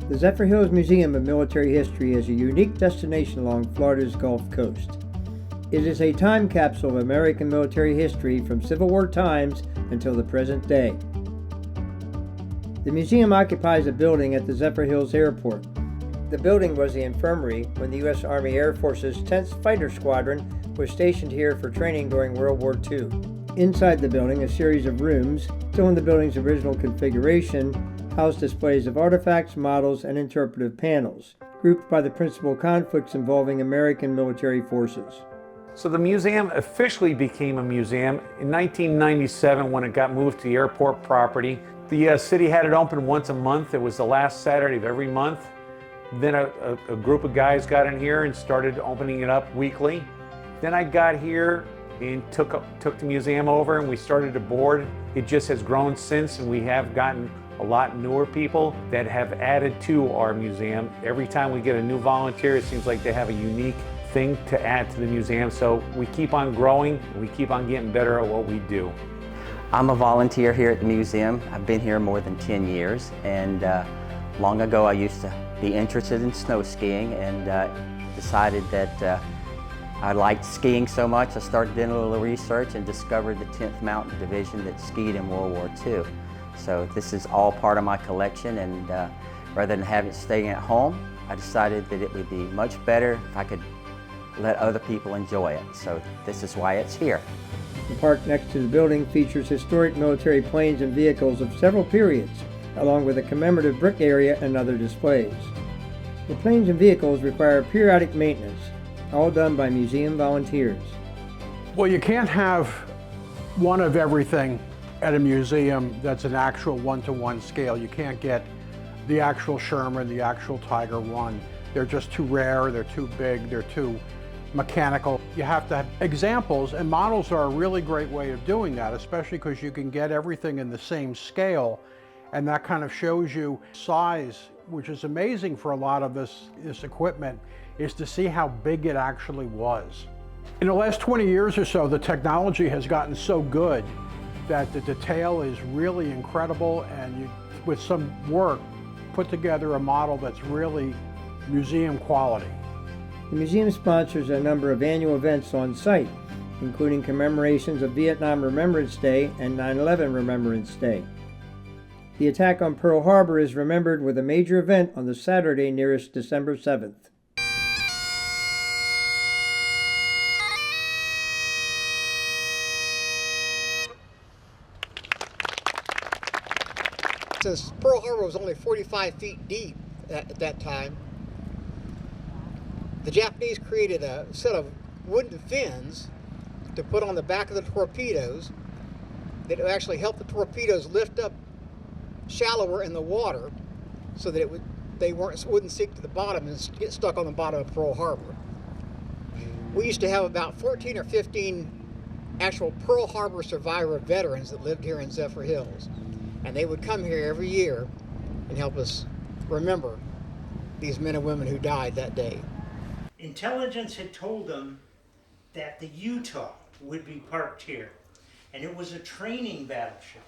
The Zephyrhills Museum of Military History is a unique destination along Florida's Gulf Coast. It is a time capsule of American military history from Civil War times until the present day. The museum occupies a building at the Zephyrhills Airport. The building was the infirmary when the U.S. Army Air Force's 10th Fighter Squadron was stationed here for training during World War II. Inside the building, a series of rooms, still in the building's original configuration, house displays of artifacts, models, and interpretive panels, grouped by the principal conflicts involving American military forces. So the museum officially became a museum in 1997 when it got moved to the airport property. The city had it open once a month. It was the last Saturday of every month. Then a group of guys got in here and started opening it up weekly. Then I got here and took the museum over, and we started a board. It just has grown since, and we have gotten a lot newer people that have added to our museum. Every time we get a new volunteer, it seems like they have a unique thing to add to the museum. So we keep on growing, we keep on getting better at what we do. I'm a volunteer here at the museum. I've been here more than 10 years, and long ago I used to be interested in snow skiing and decided that I liked skiing so much, I started doing a little research and discovered the 10th Mountain Division that skied in World War II. So this is all part of my collection, and rather than having it staying at home, I decided that it would be much better if I could let other people enjoy it. So this is why it's here. The park next to the building features historic military planes and vehicles of several periods, along with a commemorative brick area and other displays. The planes and vehicles require periodic maintenance, all done by museum volunteers. Well, you can't have one of everything at a museum that's an actual one-to-one scale. You can't get the actual Sherman, the actual Tiger I. They're just too rare, they're too big, they're too mechanical. You have to have examples, and models are a really great way of doing that, especially because you can get everything in the same scale, and that kind of shows you size, which is amazing for a lot of this equipment, is to see how big it actually was. In the last 20 years or so, the technology has gotten so good that the detail is really incredible, and you, with some work, put together a model that's really museum quality. The museum sponsors a number of annual events on site, including commemorations of Vietnam Remembrance Day and 9/11 Remembrance Day. The attack on Pearl Harbor is remembered with a major event on the Saturday nearest December 7th. Since Pearl Harbor was only 45 feet deep at that time, the Japanese created a set of wooden fins to put on the back of the torpedoes that would actually help the torpedoes lift up shallower in the water so that they wouldn't sink to the bottom and get stuck on the bottom of Pearl Harbor. We used to have about 14 or 15 actual Pearl Harbor survivor veterans that lived here in Zephyrhills. And they would come here every year and help us remember these men and women who died that day. Intelligence had told them that the Utah would be parked here, and it was a training battleship.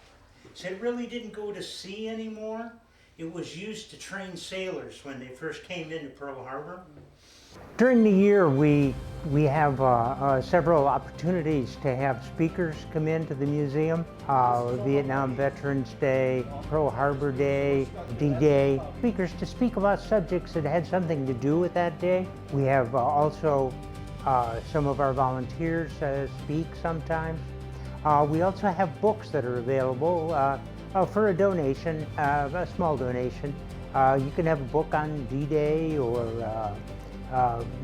So it really didn't go to sea anymore. It was used to train sailors when they first came into Pearl Harbor. During the year, we have several opportunities to have speakers come into the museum. Vietnam Veterans Day, Pearl Harbor Day, D-Day. Speakers to speak about subjects that had something to do with that day. We have also some of our volunteers speak sometimes. We also have books that are available for a donation, a small donation. You can have a book on D-Day or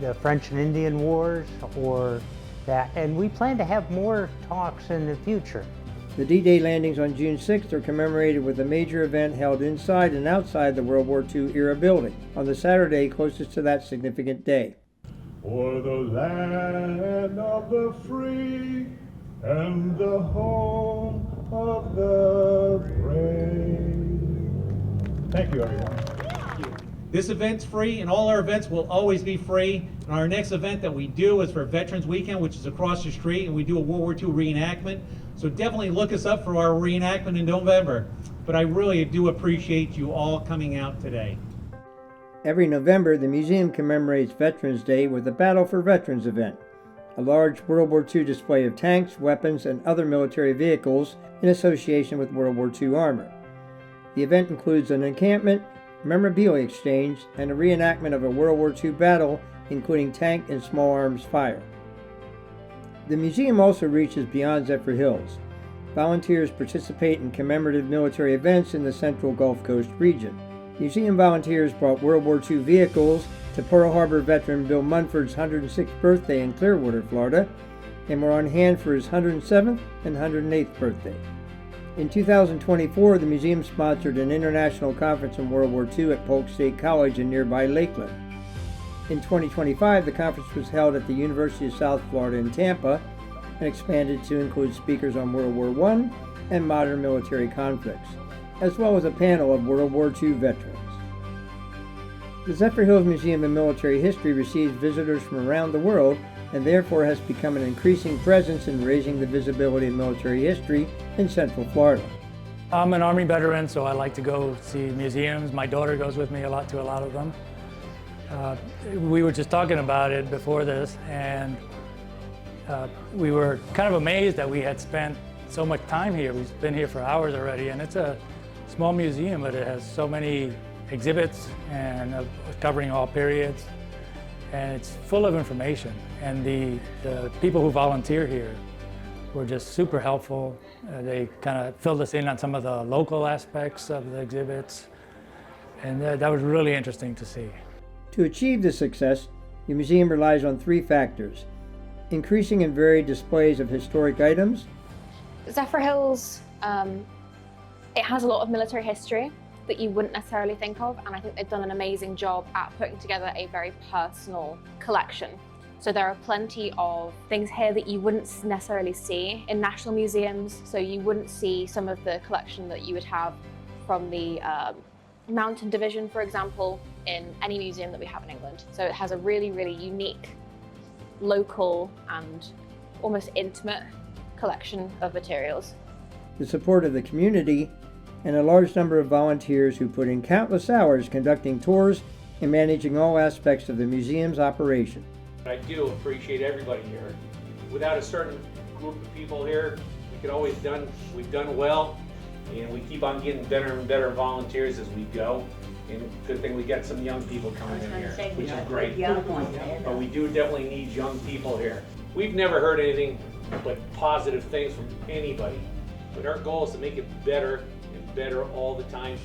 the French and Indian Wars or that, and we plan to have more talks in the future. The D-Day landings on June 6th are commemorated with a major event held inside and outside the World War II era building on the Saturday closest to that significant day. For the land of the free and the home of the brave. Thank you, everyone. This event's free, and all our events will always be free. And our next event that we do is for Veterans Weekend, which is across the street, and we do a World War II reenactment. So definitely look us up for our reenactment in November. But I really do appreciate you all coming out today. Every November, the museum commemorates Veterans Day with a Battle for Veterans event, a large World War II display of tanks, weapons, and other military vehicles in association with World War II armor. The event includes an encampment, memorabilia exchange, and a reenactment of a World War II battle, including tank and small arms fire. The museum also reaches beyond Zephyrhills. Volunteers participate in commemorative military events in the central Gulf Coast region. Museum volunteers brought World War II vehicles to Pearl Harbor veteran Bill Munford's 106th birthday in Clearwater, Florida, and were on hand for his 107th and 108th birthday. In 2024, the museum sponsored an international conference on World War II at Polk State College in nearby Lakeland. In 2025, the conference was held at the University of South Florida in Tampa and expanded to include speakers on World War I and modern military conflicts, as well as a panel of World War II veterans. The Zephyrhills Museum of Military History receives visitors from around the world and therefore has become an increasing presence in raising the visibility of military history in Central Florida. I'm an Army veteran, so I like to go see museums. My daughter goes with me a lot to a lot of them. We were just talking about it before this, and we were kind of amazed that we had spent so much time here. We've been here for hours already, and it's a small museum, but it has so many exhibits and covering all periods, and it's full of information. And the people who volunteer here were just super helpful. They kind of filled us in on some of the local aspects of the exhibits, and that was really interesting to see. To achieve this success, the museum relies on three factors: increasing and varied displays of historic items. Zephyrhills, it has a lot of military history that you wouldn't necessarily think of, and I think they've done an amazing job at putting together a very personal collection. So there are plenty of things here that you wouldn't necessarily see in national museums, so you wouldn't see some of the collection that you would have from the Mountain Division, for example, in any museum that we have in England. So it has a really, really unique, local and almost intimate collection of materials. The support of the community and a large number of volunteers who put in countless hours conducting tours and managing all aspects of the museum's operation. I do appreciate everybody here. Without a certain group of people here, we've done well, and we keep on getting better and better volunteers as we go. And good thing we got some young people coming in here, which is great. But we do definitely need young people here. We've never heard anything but positive things from anybody. But our goal is to make it better and better all the time.